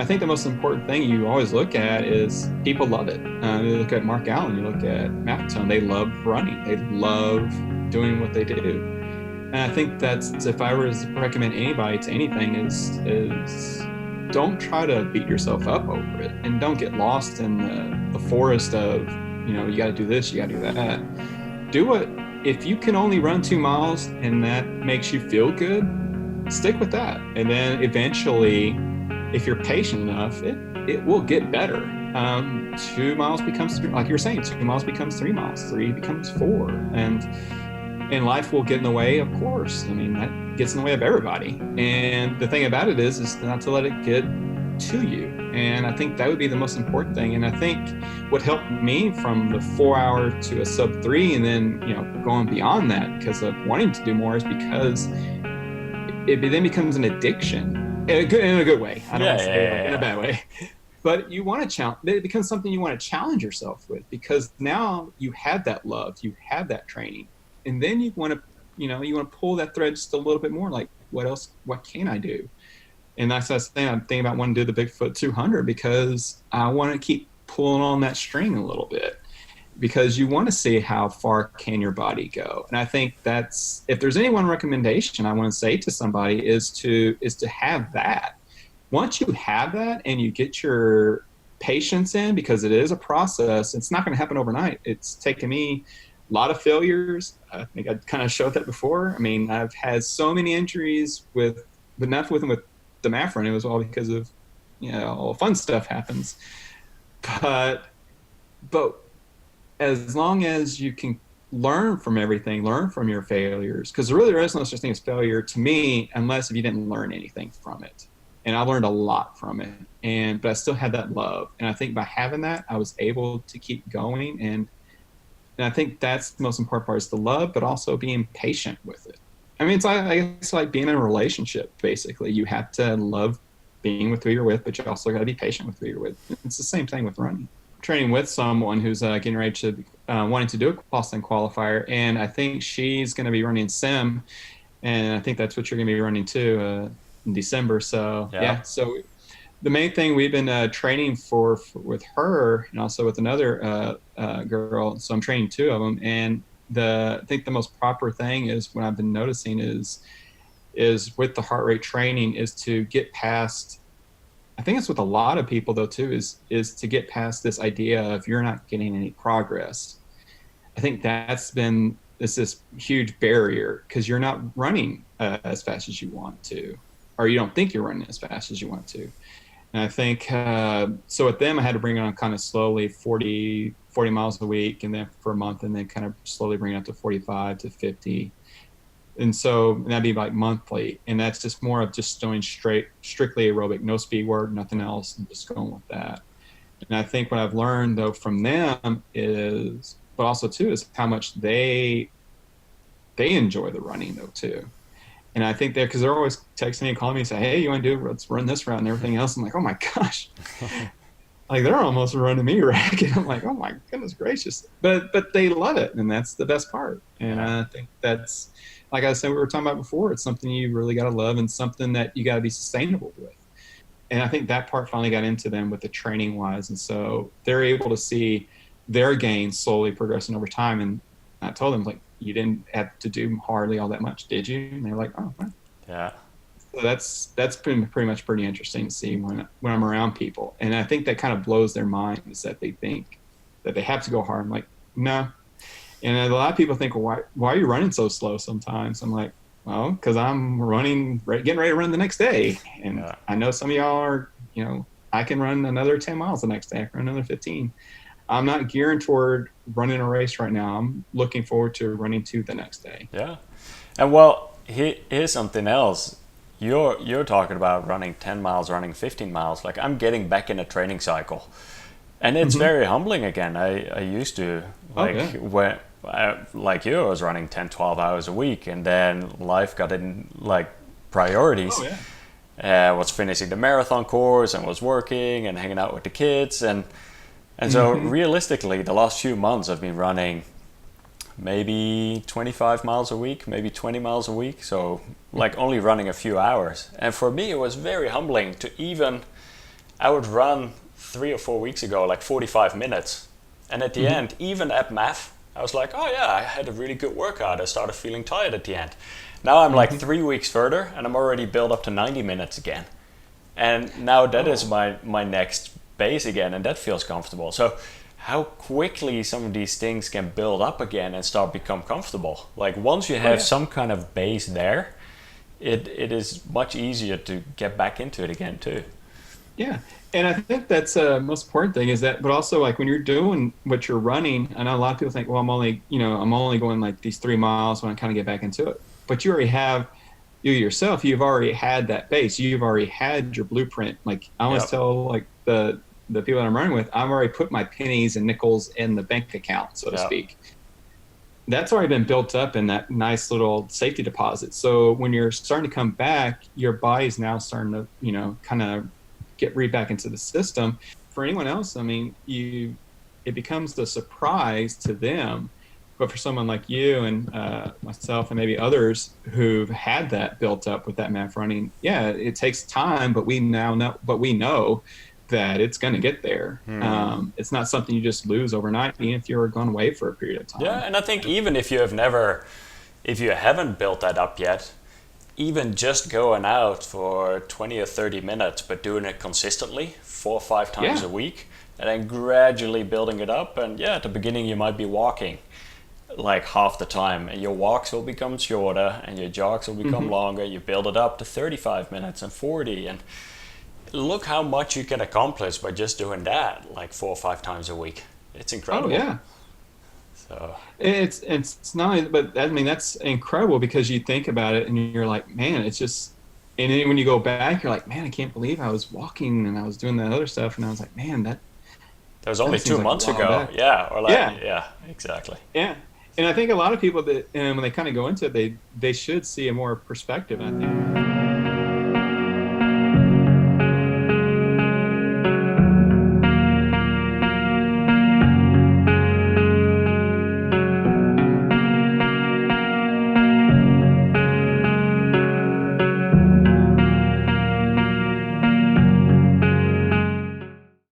I think the most important thing you always look at is people love it. You look at Mark Allen, you look at Maffetone, they love running, they love doing what they do. And I think that's, if I were to recommend anybody to anything, is don't try to beat yourself up over it, and don't get lost in the forest of, you got to do this, you got to do that. Do it. If you can only run 2 miles and that makes you feel good, stick with that. And then eventually, if you're patient enough, it will get better. 2 miles becomes like you're saying, 2 miles becomes 3 miles, three becomes four, and life will get in the way, of course. I mean, that gets in the way of everybody. And the thing about it is not to let it get to you. And I think that would be the most important thing. And I think what helped me from the 4 hour to a sub 3, and then, going beyond that because of wanting to do more, is because it then becomes an addiction in a good way. I don't want to say it in a bad way. But you want to challenge, it becomes something you want to challenge yourself with, because now you have that love, you have that training. And then you want to pull that thread just a little bit more, like, what else, what can I do? And that's what I'm thinking about wanting to do the Bigfoot 200, because I want to keep pulling on that string a little bit, because you want to see how far can your body go. And I think that's, if there's any one recommendation I want to say to somebody, is to have that. Once you have that and you get your patience in, because it is a process, it's not going to happen overnight. It's taken me a lot of failures. I think I kind of showed that before. I mean, I've had so many injuries but not with the Mafron. It was all because of, all fun stuff happens. But as long as you can learn from everything, learn from your failures, because really there is no such thing as failure to me, unless if you didn't learn anything from it. And I learned a lot from it, but I still had that love. And I think by having that, I was able to keep going. And I think that's the most important part, is the love, but also being patient with it. I mean, I guess like being in a relationship, basically. You have to love being with who you're with, but you also got to be patient with who you're with. It's the same thing with running. Training with someone who's getting ready to, wanting to do a Boston qualifier, and I think she's going to be running sim, and I think that's what you're going to be running too in December. So yeah. So the main thing we've been training for with her, and also with another girl. So I'm training two of them, and I think the most proper thing is, what I've been noticing is with the heart rate training, is to get past. I think it's with a lot of people though too, is to get past this idea of you're not getting any progress. I think that's been this huge barrier, because you're not running as fast as you want to, or you don't think you're running as fast as you want to. And I think, so with them, I had to bring it on kind of slowly, 40 miles a week, and then for a month, and then kind of slowly bring it up to 45 to 50. And so that'd be like monthly. And that's just more of just doing strictly aerobic, no speed work, nothing else, and just going with that. And I think what I've learned though from them is, but also too, is how much they enjoy the running though too. And I think because they're always texting me and calling me and say, hey, you want to let's run this route and everything else. I'm like, oh my gosh, like they're almost running me ragged. I'm like, oh my goodness gracious. But they love it. And that's the best part. And I think that's, like I said, we were talking about before, it's something you really got to love, and something that you got to be sustainable with. And I think that part finally got into them with the training wise. And so they're able to see their gains slowly progressing over time. And I told them, like, you didn't have to do hardly all that much, did you? And they're like, oh, well. Yeah. So that's been pretty interesting to see when I'm around people. And I think that kind of blows their minds, that they think that they have to go hard. I'm like, no. And a lot of people think, well, why are you running so slow sometimes? I'm like, well, because I'm getting ready to run the next day. And I know some of y'all are, I can run another 10 miles the next day. I can run another 15. I'm not gearing toward running a race right now. I'm looking forward to running 2 the next day. Yeah. And well, here's something else. You're talking about running 10 miles, running 15 miles. Like, I'm getting back in a training cycle. And it's very humbling again. I used to, like you, I was running 10, 12 hours a week, and then life got in like priorities. I was finishing the marathon course and was working and hanging out with the kids. And so realistically, the last few months I've been running maybe 25 miles a week, maybe 20 miles a week. So like only running a few hours. And for me, it was very humbling to even I would run 3 or 4 weeks ago like 45 minutes, and at the Mm-hmm. end, even at math, I was like, oh yeah, I had a really good workout. I started feeling tired at the end. Now I'm like Mm-hmm. 3 weeks further, and I'm already built up to 90 minutes again. And now that is Oh, my next base again, and that feels comfortable. So how quickly some of these things can build up again and start become comfortable. Like once you oh have yeah. some kind of base there, it is much easier to get back into it again too. Yeah. And I think that's most important thing is that, but also like when you're doing what you're running, I know a lot of people think, well, I'm only going like these 3 miles when I kind of get back into it. But you already have, you yourself, you've already had that base. You've already had your blueprint. Like I always Yep. tell like the people that I'm running with, I've already put my pennies and nickels in the bank account, so to Yep. speak. That's already been built up in that nice little safety deposit. So when you're starting to come back, your body's now starting to, kind of get read back into the system. For anyone else, I mean, it becomes the surprise to them. But for someone like you and myself and maybe others who've had that built up with that math running, yeah, it takes time, but we know that it's going to get there. It's not something you just lose overnight, even if you're gone away for a period of Yeah, time. and I think even if you haven't built that up yet, even just going out for 20 or 30 minutes, but doing it consistently 4 or 5 times Yeah. a week, and then gradually building it up. And yeah, at the beginning, you might be walking like half the time, and your walks will become shorter, and your jogs will become Hmm. longer. You build it up to 35 minutes and 40, and look how much you can accomplish by just doing that like 4 or 5 times a week. It's Oh incredible. yeah. So, It's not only, but I mean that's incredible because you think about it and you're like, man, it's just. And then when you go back, you're like, man, I can't believe I was walking and I was doing that other stuff, and I was like, man, that was that only seems two like a months while ago. back. Yeah, or like, Yeah, yeah, exactly. yeah. And I think a lot of people that, and when they kind of go into it, they should see a more perspective. And I think